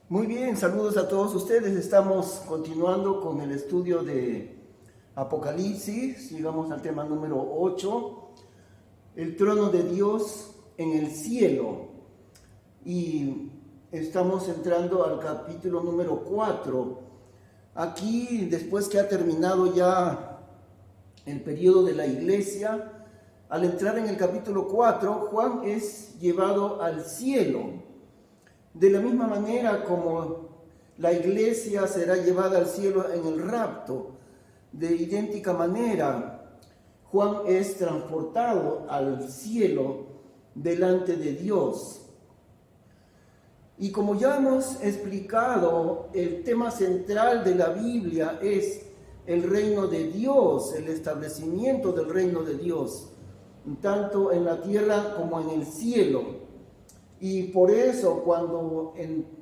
Muy bien, saludos a todos ustedes. Estamos continuando con el estudio de Apocalipsis. Llegamos al tema número 8, el trono de Dios en el cielo. Y estamos entrando al capítulo número 4. Aquí, después que ha terminado ya el periodo de la iglesia, al entrar en el capítulo 4, Juan es llevado al cielo. De la misma manera como la iglesia será llevada al cielo en el rapto, de idéntica manera, Juan es transportado al cielo delante de Dios. Y como ya hemos explicado, el tema central de la Biblia es el reino de Dios, el establecimiento del reino de Dios, tanto en la tierra como en el cielo. Y por eso cuando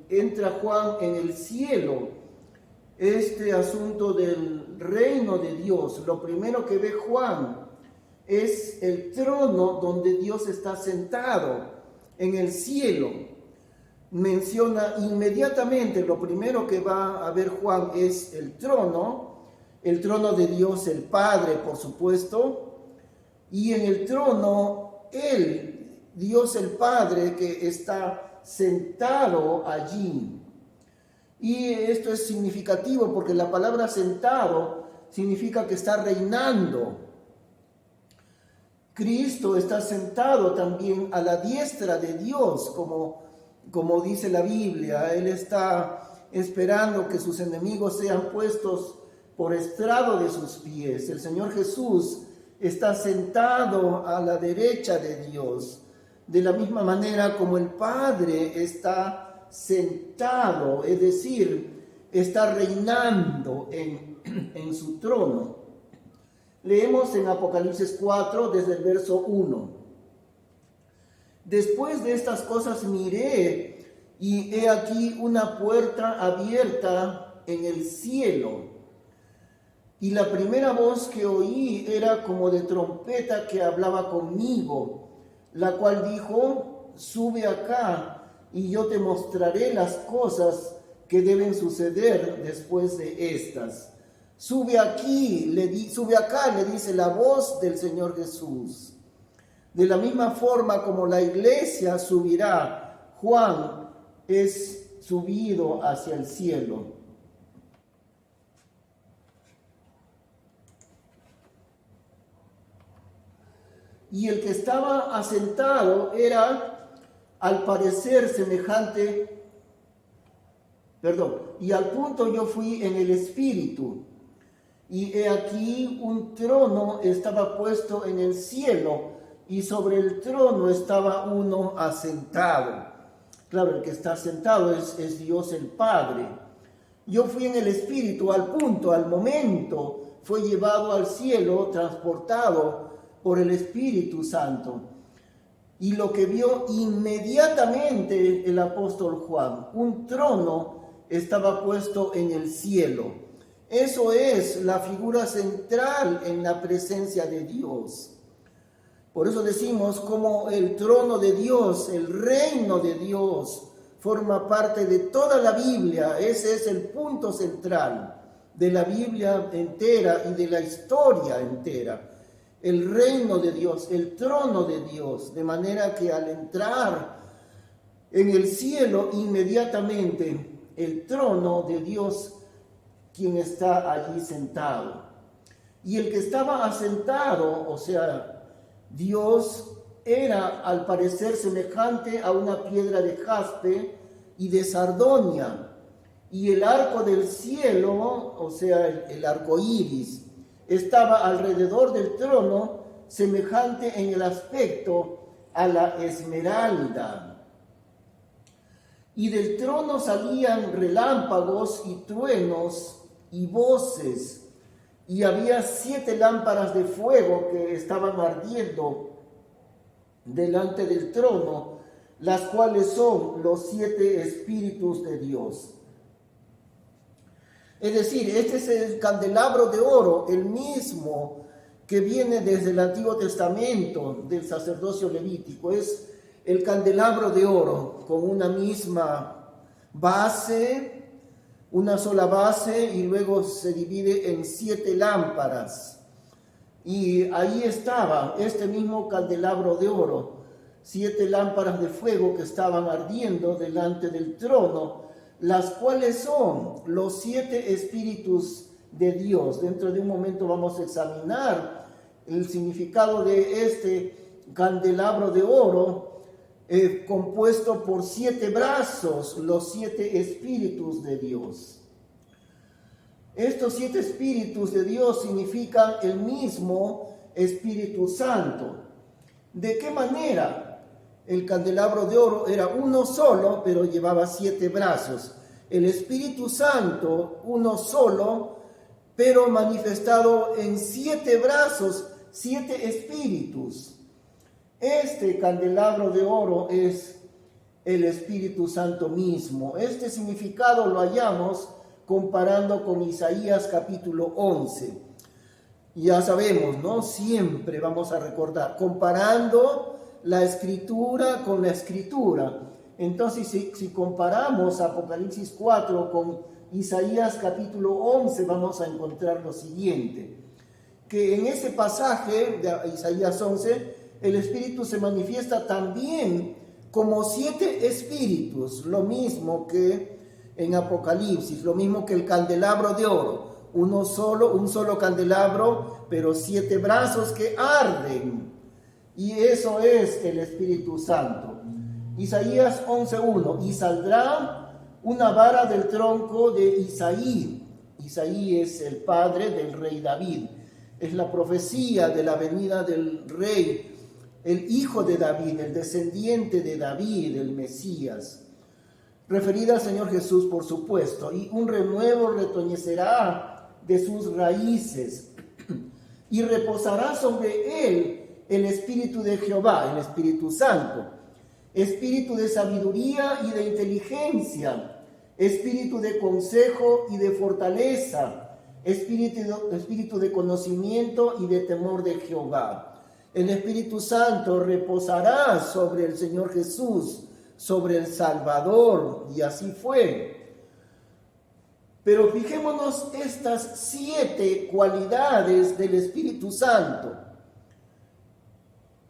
entra Juan en el cielo, este asunto del reino de Dios, lo primero que ve Juan es el trono donde Dios está sentado en el cielo. Menciona inmediatamente, lo primero que va a ver Juan es el trono de Dios el Padre, por supuesto, y en el trono él, Dios el Padre, que está sentado allí. Y esto es significativo porque la palabra sentado significa que está reinando. Cristo está sentado también a la diestra de Dios, como dice la Biblia. Él está esperando que sus enemigos sean puestos por estrado de sus pies. El Señor Jesús está sentado a la derecha de Dios. De la misma manera como el Padre está sentado, es decir, está reinando en su trono. Leemos en Apocalipsis 4 desde el verso 1. Después de estas cosas miré y he aquí una puerta abierta en el cielo. Y la primera voz que oí era como de trompeta que hablaba conmigo, la cual dijo: sube acá y yo te mostraré las cosas que deben suceder después de estas. Sube acá, le dice la voz del Señor Jesús. De la misma forma como la iglesia subirá, Juan es subido hacia el cielo. Y el que estaba asentado era, al parecer, semejante, y al punto yo fui en el espíritu, y he aquí un trono estaba puesto en el cielo, y sobre el trono estaba uno asentado. Claro, el que está sentado es Dios el Padre. Yo fui en el espíritu, al punto, al momento, fue llevado al cielo, transportado por el Espíritu Santo. Y lo que vio inmediatamente el apóstol Juan, un trono estaba puesto en el cielo. Eso es la figura central en la presencia de Dios. Por eso decimos como el trono de Dios, el reino de Dios, forma parte de toda la Biblia. Ese es el punto central de la Biblia entera y de la historia entera. El reino de Dios, el trono de Dios, de manera que al entrar en el cielo, inmediatamente el trono de Dios, quien está allí sentado. Y el que estaba asentado, o sea, Dios, era al parecer semejante a una piedra de jaspe y de sardonia. Y el arco del cielo, o sea, el arco iris, estaba alrededor del trono, semejante en el aspecto a la esmeralda. Y del trono salían relámpagos y truenos y voces, y había 7 lámparas de fuego que estaban ardiendo delante del trono, las cuales son los 7 espíritus de Dios. Es decir, este es el candelabro de oro, el mismo que viene desde el Antiguo Testamento del sacerdocio levítico. Es el candelabro de oro con una misma base, una sola base, y luego se divide en 7 lámparas. Y ahí estaba este mismo candelabro de oro, 7 lámparas de fuego que estaban ardiendo delante del trono, las cuales son los 7 espíritus de Dios. Dentro de un momento vamos a examinar el significado de este candelabro de oro, compuesto por 7 brazos, los 7 espíritus de Dios. Estos 7 espíritus de Dios significan el mismo Espíritu Santo. ¿De qué manera? El candelabro de oro era uno solo, pero llevaba 7 brazos. El Espíritu Santo, uno solo, pero manifestado en 7 brazos, 7 espíritus. Este candelabro de oro es el Espíritu Santo mismo. Este significado lo hallamos comparando con Isaías capítulo 11. Ya sabemos, ¿no? Siempre vamos a recordar, comparando la escritura con la escritura. Entonces, si comparamos Apocalipsis 4 con Isaías capítulo 11, vamos a encontrar lo siguiente, que en ese pasaje de Isaías 11, el Espíritu se manifiesta también como 7 espíritus, lo mismo que en Apocalipsis, lo mismo que el candelabro de oro, un solo candelabro, pero 7 brazos que arden, y eso es el Espíritu Santo. Isaías 11:1, y saldrá una vara del tronco de Isaí. Isaí es el padre del rey David, es la profecía de la venida del rey, el hijo de David, el descendiente de David, el Mesías, referida al Señor Jesús, por supuesto, y un renuevo retoñecerá de sus raíces, y reposará sobre él el Espíritu de Jehová, el Espíritu Santo, espíritu de sabiduría y de inteligencia, espíritu de consejo y de fortaleza, espíritu de conocimiento y de temor de Jehová. El Espíritu Santo reposará sobre el Señor Jesús, sobre el Salvador, y así fue. Pero fijémonos estas 7 cualidades del Espíritu Santo.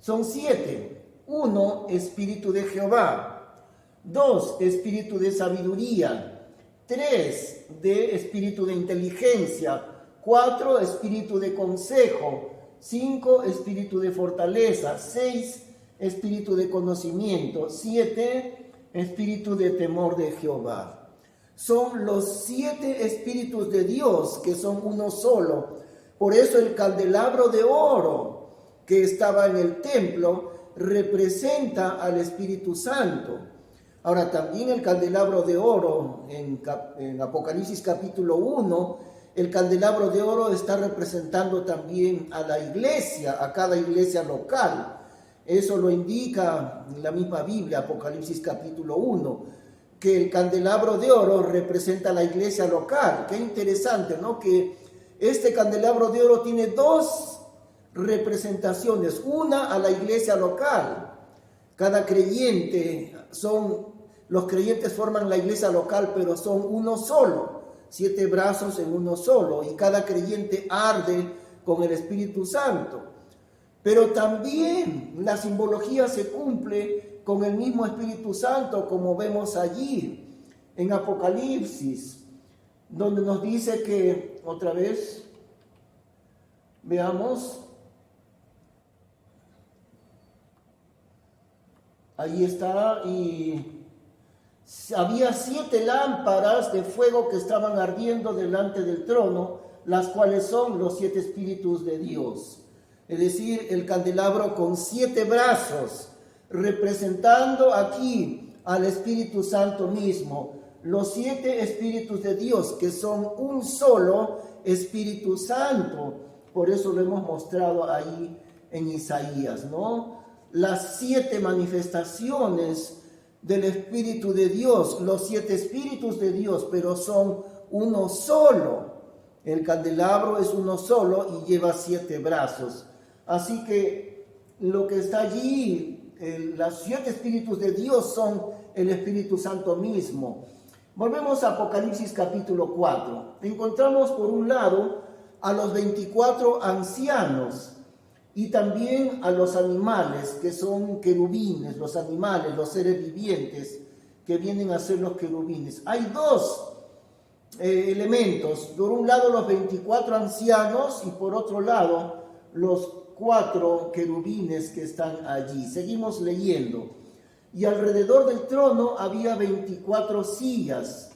Son 7. 1, Espíritu de Jehová. 2, Espíritu de sabiduría. 3, de Espíritu de inteligencia. 4, Espíritu de consejo. 5, Espíritu de fortaleza. 6, Espíritu de conocimiento. 7, Espíritu de temor de Jehová. Son los 7 espíritus de Dios, que son uno solo. Por eso el candelabro de oro que estaba en el templo representa al Espíritu Santo. Ahora, también el candelabro de oro en Apocalipsis capítulo 1, el candelabro de oro está representando también a la iglesia, a cada iglesia local. Eso lo indica la misma Biblia, Apocalipsis capítulo 1, que el candelabro de oro representa a la iglesia local. Qué interesante, ¿no? Que este candelabro de oro tiene 2 representaciones, una a la iglesia local. Cada creyente los creyentes forman la iglesia local, pero son uno solo, 7 brazos en uno solo, y cada creyente arde con el Espíritu Santo. Pero también la simbología se cumple con el mismo Espíritu Santo, como vemos allí en Apocalipsis, donde nos dice que, otra vez, veamos, ahí está, y había 7 lámparas de fuego que estaban ardiendo delante del trono, las cuales son los 7 espíritus de Dios. Es decir, el candelabro con 7 brazos, representando aquí al Espíritu Santo mismo. Los 7 espíritus de Dios, que son un solo Espíritu Santo. Por eso lo hemos mostrado ahí en Isaías, ¿no? Las 7 manifestaciones del Espíritu de Dios, los 7 espíritus de Dios, pero son uno solo. El candelabro es uno solo y lleva 7 brazos. Así que lo que está allí, los 7 espíritus de Dios son el Espíritu Santo mismo. Volvemos a Apocalipsis capítulo 4. Encontramos por un lado a los 24 ancianos y también a los animales, que son querubines, los animales, los seres vivientes que vienen a ser los querubines. Hay dos elementos, por un lado los 24 ancianos y por otro lado los 4 querubines que están allí. Seguimos leyendo. Y alrededor del trono había 24 sillas,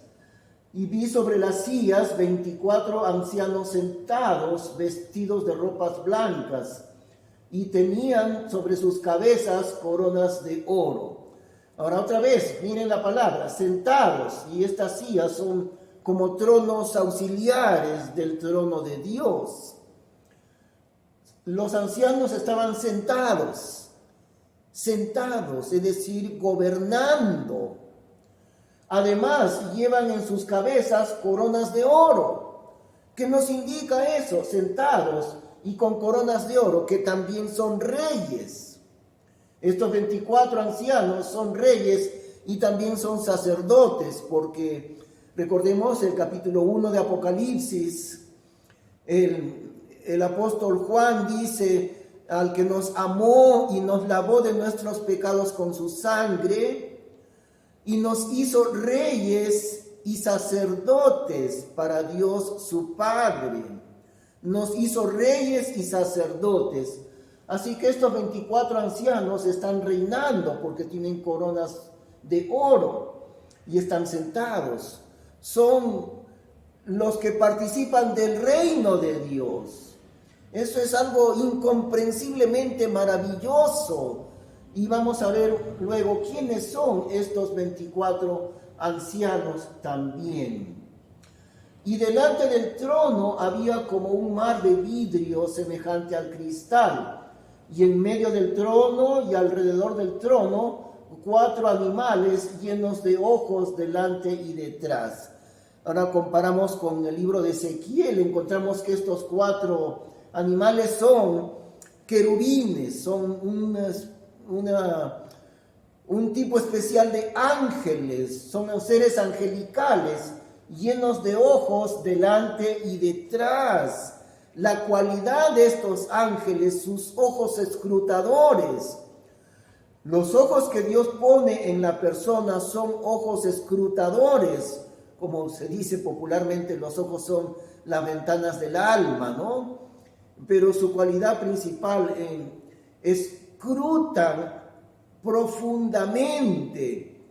y vi sobre las sillas 24 ancianos sentados, vestidos de ropas blancas, y tenían sobre sus cabezas coronas de oro. Ahora otra vez, miren la palabra, sentados, y estas sillas son como tronos auxiliares del trono de Dios. Los ancianos estaban sentados, es decir, gobernando. Además, llevan en sus cabezas coronas de oro. ¿Qué nos indica eso? Sentados y con coronas de oro, que también son reyes. Estos 24 ancianos son reyes y también son sacerdotes, porque recordemos el capítulo 1 de Apocalipsis, el apóstol Juan dice: al que nos amó y nos lavó de nuestros pecados con su sangre, y nos hizo reyes y sacerdotes para Dios su Padre. Nos hizo reyes y sacerdotes. Así que estos 24 ancianos están reinando porque tienen coronas de oro y están sentados. Son los que participan del reino de Dios. Eso es algo incomprensiblemente maravilloso. Y vamos a ver luego quiénes son estos 24 ancianos también. Y delante del trono había como un mar de vidrio semejante al cristal. Y en medio del trono y alrededor del trono, 4 animales llenos de ojos delante y detrás. Ahora comparamos con el libro de Ezequiel, encontramos que estos 4 animales son querubines, son un tipo especial de ángeles, son seres angelicales llenos de ojos delante y detrás. La cualidad de estos ángeles, sus ojos escrutadores. Los ojos que Dios pone en la persona son ojos escrutadores, como se dice popularmente, los ojos son las ventanas del alma, ¿no? Pero su cualidad principal escrutan profundamente.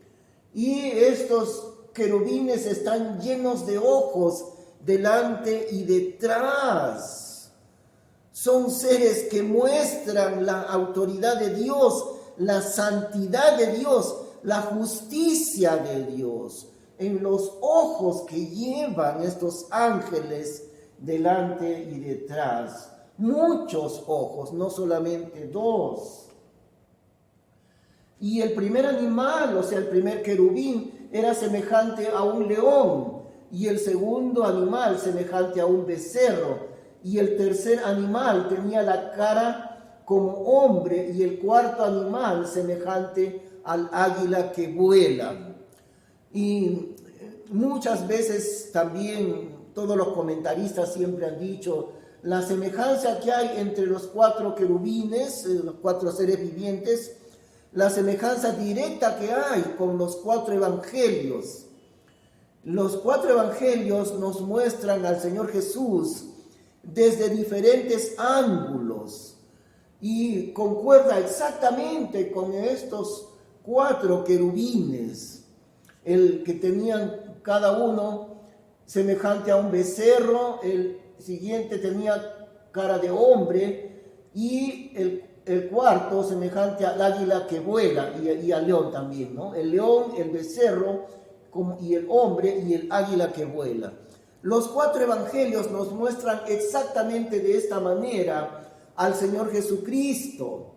Y estos querubines están llenos de ojos delante y detrás. Son seres que muestran la autoridad de Dios, la santidad de Dios, la justicia de Dios en los ojos que llevan estos ángeles delante y detrás. Muchos ojos, no solamente 2. Y el primer animal, o sea, el primer querubín, era semejante a un león, y el segundo animal semejante a un becerro, y el tercer animal tenía la cara como hombre, y el cuarto animal semejante al águila que vuela. Y muchas veces también todos los comentaristas siempre han dicho la semejanza que hay entre los 4 querubines, los 4 seres vivientes, la semejanza directa que hay con los 4 evangelios. Los 4 evangelios nos muestran al Señor Jesús desde diferentes ángulos y concuerda exactamente con estos 4 querubines, el que tenían cada uno semejante a un becerro, el siguiente tenía cara de hombre y el cuarto semejante al águila que vuela y al león también, ¿no? El león, el becerro y el hombre y el águila que vuela. Los 4 evangelios nos muestran exactamente de esta manera al Señor Jesucristo.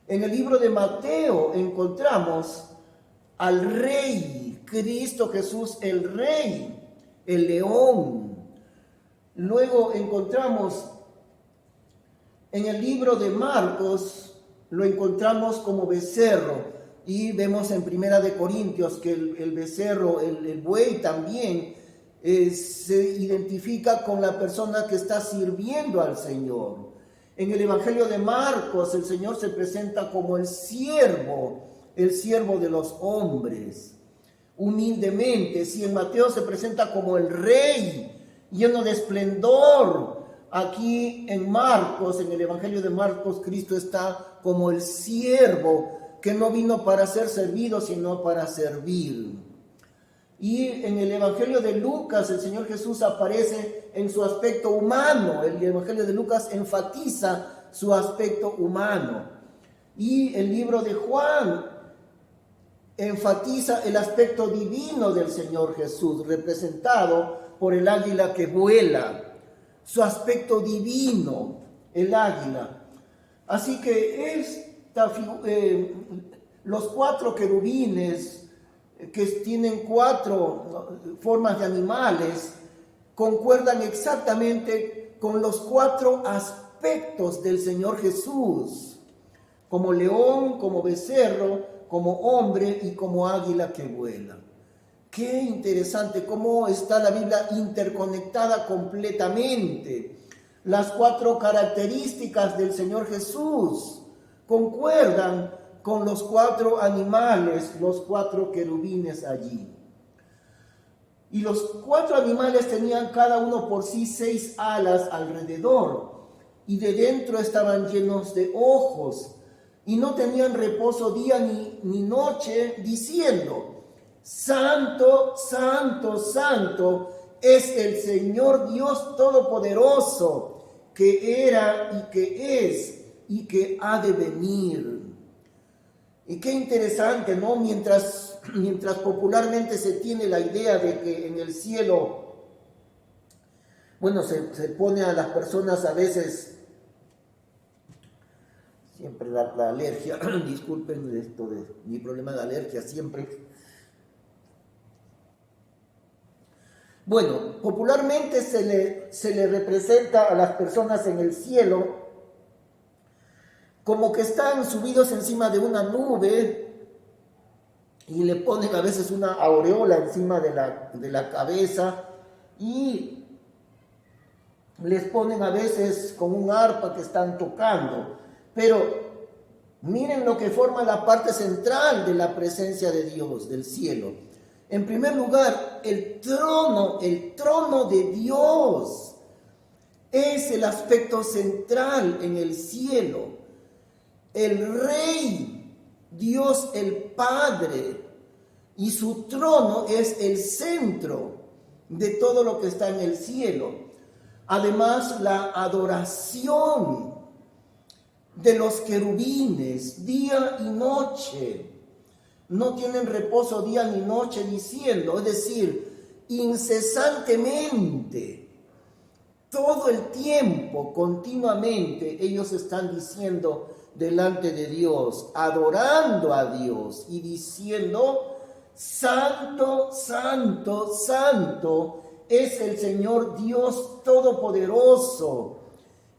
En el libro de Mateo encontramos al Rey, Cristo Jesús el Rey, el león. Luego encontramos en el libro de Marcos, lo encontramos como becerro, Y vemos en Primera de Corintios que el becerro, el buey también se identifica con la persona que está sirviendo al Señor. En el Evangelio de Marcos el Señor se presenta como el siervo de los hombres, humildemente. Si en Mateo se presenta como el rey, lleno de esplendor, aquí en Marcos, en el Evangelio de Marcos, Cristo está como el siervo que no vino para ser servido, sino para servir. Y en el Evangelio de Lucas, el Señor Jesús aparece en su aspecto humano. El Evangelio de Lucas enfatiza su aspecto humano. Y el libro de Juan enfatiza el aspecto divino del Señor Jesús, representado por el águila que vuela. Su aspecto divino, el águila. Así que los 4 querubines, que tienen 4 formas de animales, concuerdan exactamente con los 4 aspectos del Señor Jesús, como león, como becerro, como hombre y como águila que vuela. Qué interesante cómo está la Biblia interconectada completamente. Las 4 características del Señor Jesús concuerdan con los 4 animales, los 4 querubines allí. Y los 4 animales tenían cada uno por sí 6 alas alrededor, y de dentro estaban llenos de ojos, y no tenían reposo día ni noche, diciendo: Santo, santo, santo es el Señor Dios Todopoderoso, que era y que es y que ha de venir. Y qué interesante, ¿no? Mientras popularmente se tiene la idea de que en el cielo, bueno, se pone a las personas a veces, siempre la alergia, disculpen esto de mi problema de alergia, siempre. Bueno, popularmente se le representa a las personas en el cielo como que están subidos encima de una nube y le ponen a veces una aureola encima de la cabeza y les ponen a veces con un arpa que están tocando. Pero miren lo que forma la parte central de la presencia de Dios, del cielo. En primer lugar, el trono de Dios es el aspecto central en el cielo. El Rey, Dios el Padre, y su trono es el centro de todo lo que está en el cielo. Además, la adoración de los querubines día y noche, no tienen reposo día ni noche, diciendo, es decir, incesantemente, todo el tiempo, continuamente, ellos están diciendo delante de Dios, adorando a Dios y diciendo: Santo, santo, santo es el Señor Dios Todopoderoso,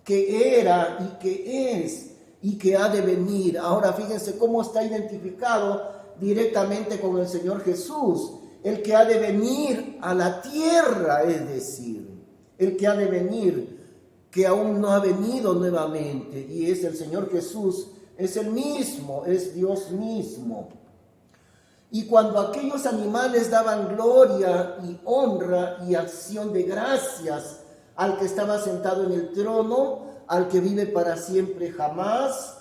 que era y que es y que ha de venir. Ahora fíjense cómo está identificado directamente con el Señor Jesús, el que ha de venir a la tierra, es decir, el que ha de venir, que aún no ha venido nuevamente, y es el Señor Jesús, es el mismo, es Dios mismo. Y cuando aquellos animales daban gloria y honra y acción de gracias al que estaba sentado en el trono, al que vive para siempre jamás,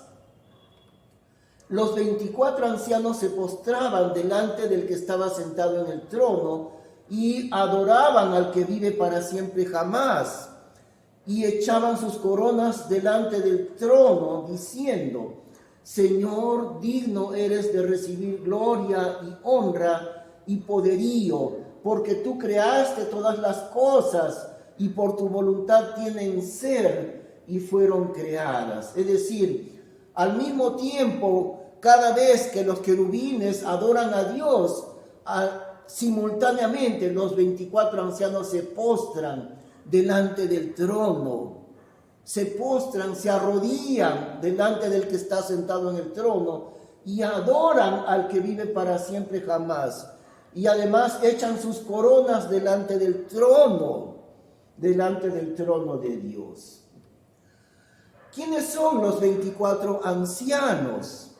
los 24 ancianos se postraban delante del que estaba sentado en el trono y adoraban al que vive para siempre jamás, y echaban sus coronas delante del trono, diciendo: Señor, digno eres de recibir gloria y honra y poderío, porque tú creaste todas las cosas y por tu voluntad tienen ser y fueron creadas. Es decir, al mismo tiempo, cada vez que los querubines adoran a Dios, simultáneamente los 24 ancianos se postran delante del trono. Se postran, se arrodillan delante del que está sentado en el trono y adoran al que vive para siempre jamás. Y además echan sus coronas delante del trono de Dios. ¿Quiénes son los 24 ancianos?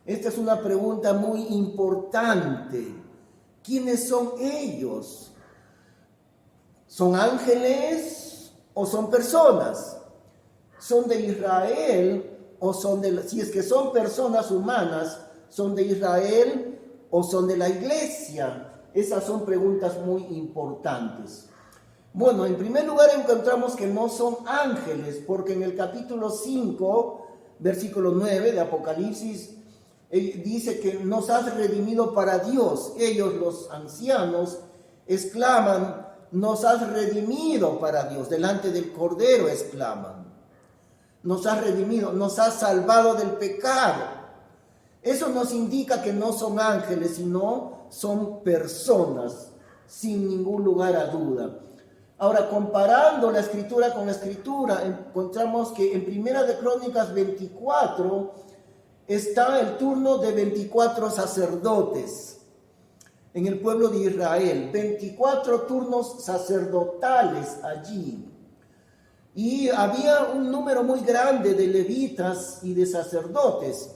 Esta es una pregunta muy importante. ¿Quiénes son ellos? ¿Son ángeles o son personas? ¿Son de Israel o si es que son personas humanas, son de Israel o son de la iglesia? Esas son preguntas muy importantes. Bueno, en primer lugar encontramos que no son ángeles, porque en el capítulo 5, versículo 9 de Apocalipsis, dice que nos has redimido para Dios. Ellos, los ancianos, exclaman, nos has redimido para Dios. Delante del Cordero exclaman. Nos has redimido, nos has salvado del pecado. Eso nos indica que no son ángeles, sino son personas, sin ningún lugar a duda. Ahora, comparando la escritura con la escritura, encontramos que en Primera de Crónicas 24 está el turno de 24 sacerdotes en el pueblo de Israel. 24 turnos sacerdotales allí. Y había un número muy grande de levitas y de sacerdotes.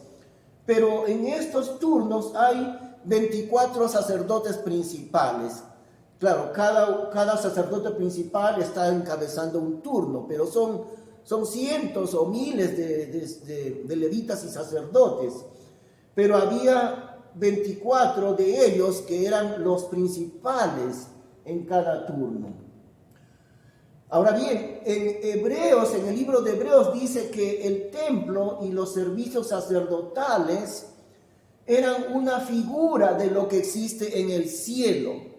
Pero en estos turnos hay 24 sacerdotes principales. Claro, cada sacerdote principal está encabezando un turno, pero son cientos o miles de levitas y sacerdotes. Pero había 24 de ellos que eran los principales en cada turno. Ahora bien, en el libro de Hebreos dice que el templo y los servicios sacerdotales eran una figura de lo que existe en el cielo.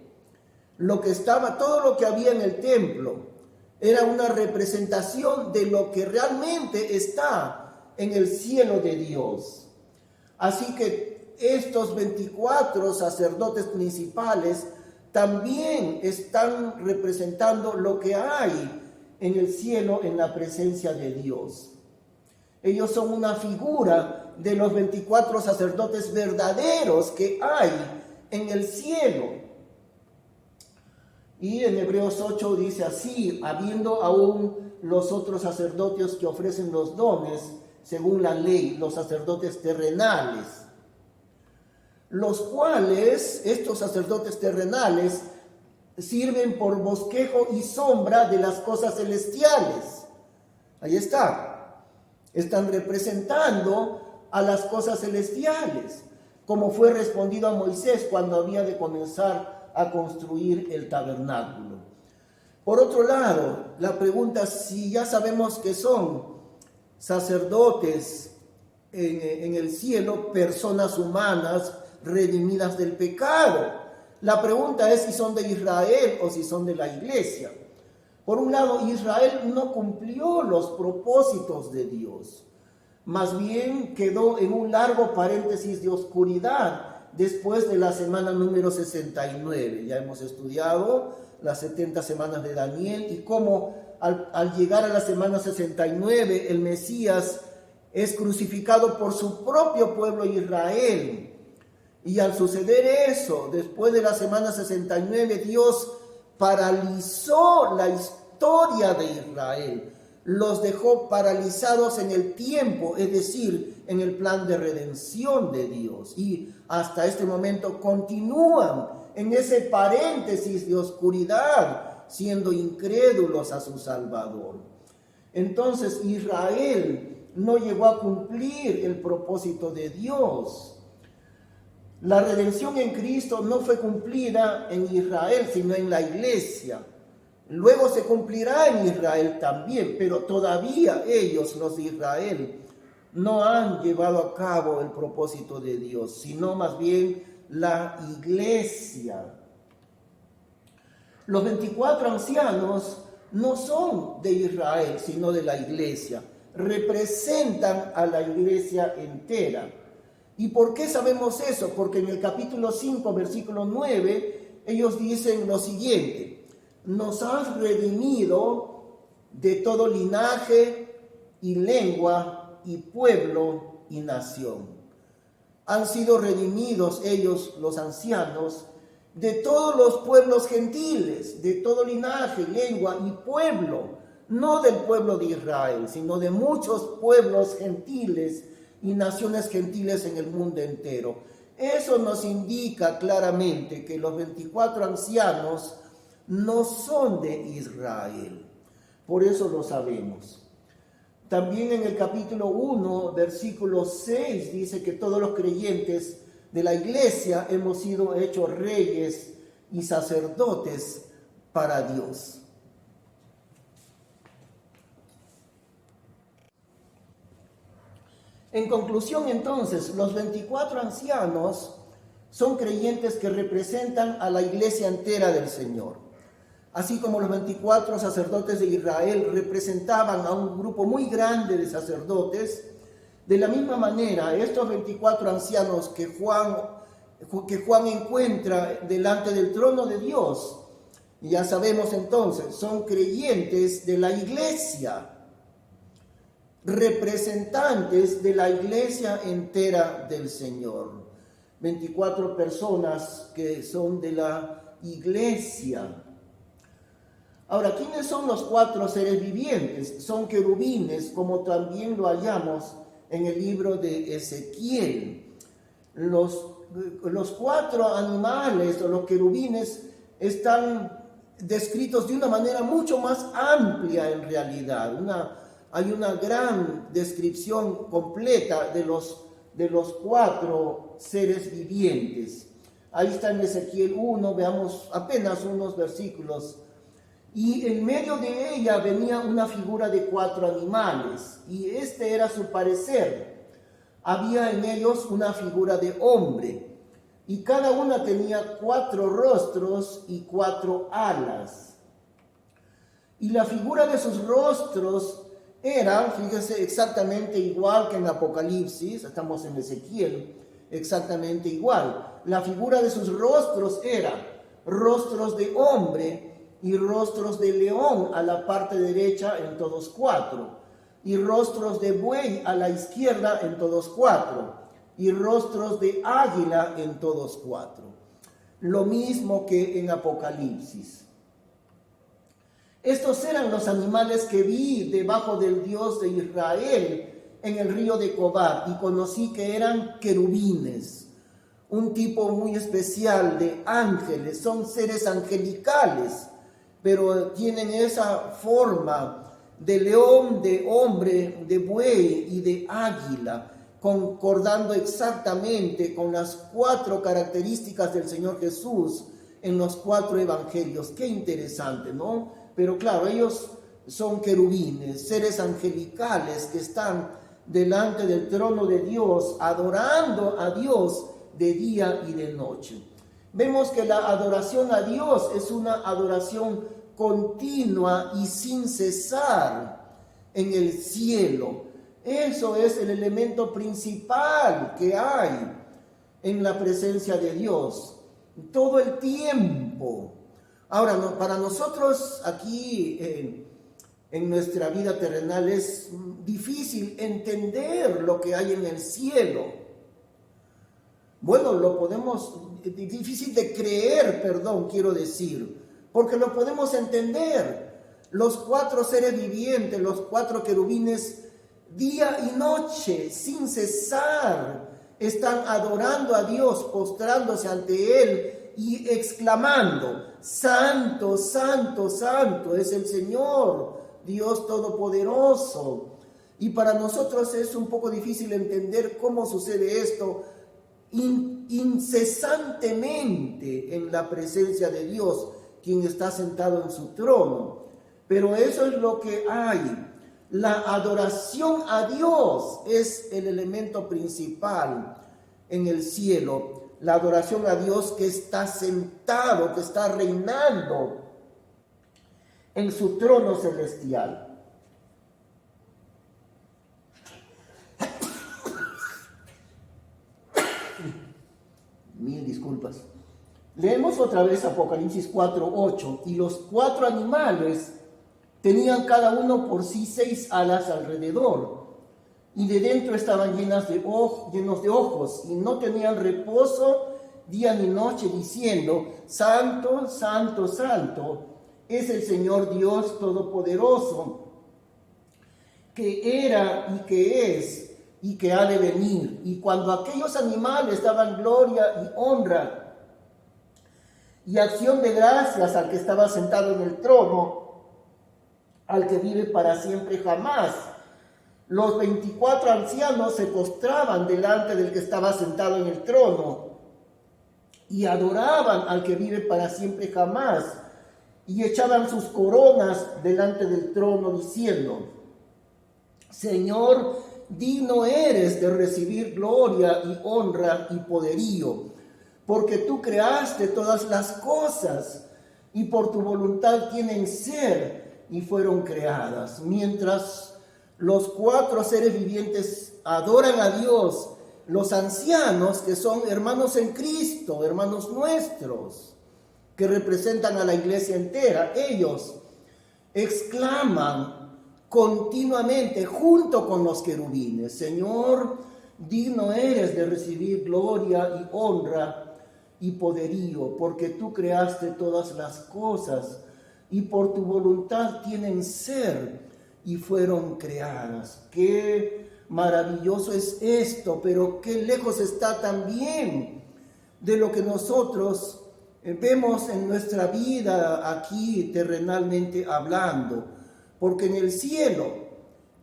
Todo lo que había en el templo era una representación de lo que realmente está en el cielo de Dios. Así que estos 24 sacerdotes principales también están representando lo que hay en el cielo en la presencia de Dios. Ellos son una figura de los 24 sacerdotes verdaderos que hay en el cielo. Y en Hebreos 8 dice así, habiendo aún los otros sacerdotes que ofrecen los dones según la ley, los sacerdotes terrenales, los cuales, estos sacerdotes terrenales, sirven por bosquejo y sombra de las cosas celestiales. Ahí está. Están representando a las cosas celestiales, como fue respondido a Moisés cuando había de comenzar a construir el tabernáculo. Por otro lado, la pregunta, si ya sabemos que son sacerdotes en el cielo, personas humanas redimidas del pecado, la pregunta es si son de Israel o si son de la iglesia. Por un lado, Israel no cumplió los propósitos de Dios, más bien quedó en un largo paréntesis de oscuridad después de la semana número 69. Ya hemos estudiado las 70 semanas de Daniel y cómo al llegar a la semana 69 el Mesías es crucificado por su propio pueblo Israel. Y al suceder eso, después de la semana 69, Dios paralizó la historia de Israel. Los dejó paralizados en el tiempo, es decir, en el plan de redención de Dios. Y hasta este momento continúan en ese paréntesis de oscuridad, siendo incrédulos a su Salvador. Entonces Israel no llegó a cumplir el propósito de Dios. La redención en Cristo no fue cumplida en Israel, sino en la iglesia. Luego se cumplirá en Israel también, pero todavía ellos, los de Israel, no han llevado a cabo el propósito de Dios, sino más bien la iglesia. Los 24 ancianos no son de Israel, sino de la iglesia. Representan a la iglesia entera. ¿Y por qué sabemos eso? Porque en el capítulo 5, versículo 9, ellos dicen lo siguiente: nos has redimido de todo linaje y lengua y pueblo y nación. Han sido redimidos ellos, los ancianos, de todos los pueblos gentiles, de todo linaje, lengua y pueblo, no del pueblo de Israel, sino de muchos pueblos gentiles y naciones gentiles en el mundo entero. Eso nos indica claramente que los 24 ancianos no son de Israel. Por eso lo sabemos. También en el capítulo 1, versículo 6, dice que todos los creyentes de la iglesia hemos sido hechos reyes y sacerdotes para Dios. En conclusión, entonces, los 24 ancianos son creyentes que representan a la iglesia entera del Señor. Así como los 24 sacerdotes de Israel representaban a un grupo muy grande de sacerdotes, de la misma manera, estos 24 ancianos que Juan encuentra delante del trono de Dios, ya sabemos entonces, son creyentes de la iglesia, representantes de la iglesia entera del Señor. 24 personas que son de la iglesia. Ahora, ¿quiénes son los 4 seres vivientes? Son querubines, como también lo hallamos en el libro de Ezequiel. Los 4 animales o los querubines están descritos de una manera mucho más amplia en realidad. Hay una gran descripción completa de los 4 seres vivientes. Ahí está en Ezequiel 1, veamos apenas unos versículos. Y en medio de ella venía una figura de 4 animales, y este era su parecer. Había en ellos una figura de hombre, y cada una tenía 4 rostros y 4 alas. Y la figura de sus rostros era, fíjese, exactamente igual que en Apocalipsis, estamos en Ezequiel, exactamente igual. La figura de sus rostros era rostros de hombre y rostros de león a la parte derecha en todos 4, y rostros de buey a la izquierda en todos 4, y rostros de águila en todos 4. Lo mismo que en Apocalipsis. Estos eran los animales que vi debajo del Dios de Israel en el río de Cobar, y conocí que eran querubines, un tipo muy especial de ángeles, son seres angelicales, pero tienen esa forma de león, de hombre, de buey y de águila, concordando exactamente con las 4 características del Señor Jesús en los 4 evangelios. Qué interesante, ¿no? Pero claro, ellos son querubines, seres angelicales que están delante del trono de Dios, adorando a Dios de día y de noche. Vemos que la adoración a Dios es una adoración continua y sin cesar en el cielo. Eso es el elemento principal que hay en la presencia de Dios, todo el tiempo. Ahora, para nosotros aquí en nuestra vida terrenal es difícil entender lo que hay en el cielo. Bueno, difícil de creer, quiero decir, porque lo podemos entender. Los 4 seres vivientes, los 4 querubines, día y noche, sin cesar, están adorando a Dios, postrándose ante Él y exclamando: Santo, Santo, Santo es el Señor, Dios Todopoderoso. Y para nosotros es un poco difícil entender cómo sucede esto incesantemente en la presencia de Dios, quien está sentado en su trono. Pero eso es lo que hay. La adoración a Dios es el elemento principal en el cielo. La adoración a Dios que está sentado, que está reinando en su trono celestial. Mil disculpas. Leemos otra vez Apocalipsis 4:8. Y los 4 animales tenían cada uno por sí 6 alas alrededor, y de dentro estaban llenos de ojos, y no tenían reposo día ni noche, diciendo: Santo, Santo, Santo es el Señor Dios Todopoderoso, que era y que es y que ha de venir. Y cuando aquellos animales daban gloria y honra y acción de gracias al que estaba sentado en el trono, al que vive para siempre jamás, los 24 ancianos se postraban delante del que estaba sentado en el trono y adoraban al que vive para siempre jamás, y echaban sus coronas delante del trono, diciendo: Señor, digno eres de recibir gloria y honra y poderío, porque tú creaste todas las cosas, y por tu voluntad tienen ser y fueron creadas. Mientras los 4 seres vivientes adoran a Dios, los ancianos, que son hermanos en Cristo, hermanos nuestros, que representan a la iglesia entera, ellos exclaman continuamente junto con los querubines: Señor, digno eres de recibir gloria y honra y poderío, porque tú creaste todas las cosas, y por tu voluntad tienen ser y fueron creadas. Qué maravilloso es esto, pero qué lejos está también de lo que nosotros vemos en nuestra vida aquí terrenalmente hablando, porque en el cielo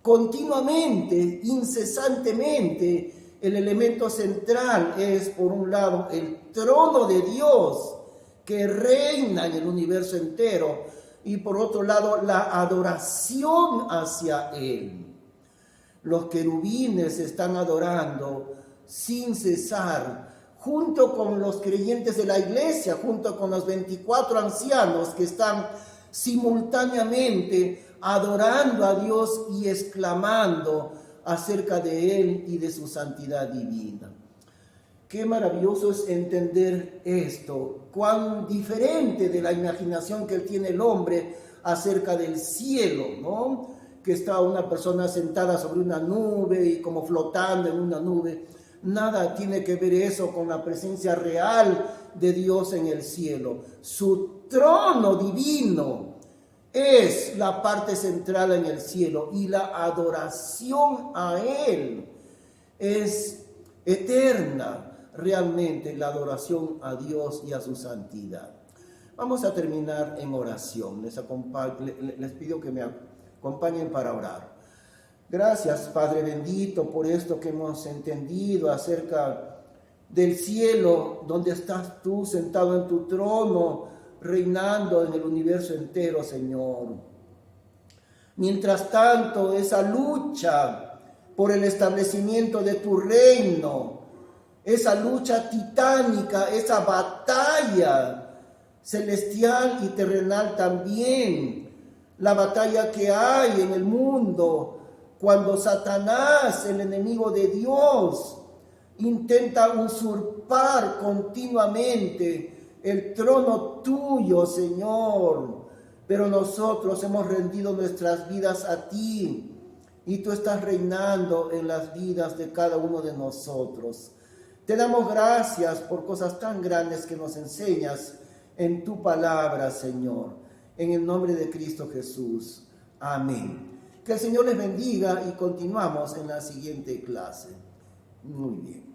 continuamente, incesantemente, el elemento central es, por un lado, el trono de Dios que reina en el universo entero, y por otro lado, la adoración hacia Él. Los querubines están adorando sin cesar, junto con los creyentes de la iglesia, junto con los 24 ancianos que están simultáneamente adorando a Dios y exclamando acerca de Él y de su santidad divina. Qué maravilloso es entender esto, cuán diferente de la imaginación que tiene el hombre acerca del cielo, ¿no? Que está una persona sentada sobre una nube y como flotando en una nube. Nada tiene que ver eso con la presencia real de Dios en el cielo. Su trono divino es la parte central en el cielo, y la adoración a Él es eterna. Realmente la adoración a Dios y a su santidad. Vamos a terminar en oración. Les pido que me acompañen para orar. Gracias, Padre bendito, por esto que hemos entendido acerca del cielo, donde estás tú sentado en tu trono, reinando en el universo entero, Señor. Mientras tanto, esa lucha por el establecimiento de tu reino, esa lucha titánica, esa batalla celestial y terrenal también, la batalla que hay en el mundo cuando Satanás, el enemigo de Dios, intenta usurpar continuamente el trono tuyo, Señor. Pero nosotros hemos rendido nuestras vidas a ti, y tú estás reinando en las vidas de cada uno de nosotros. Te damos gracias por cosas tan grandes que nos enseñas en tu palabra, Señor. En el nombre de Cristo Jesús. Amén. Que el Señor les bendiga, y continuamos en la siguiente clase. Muy bien.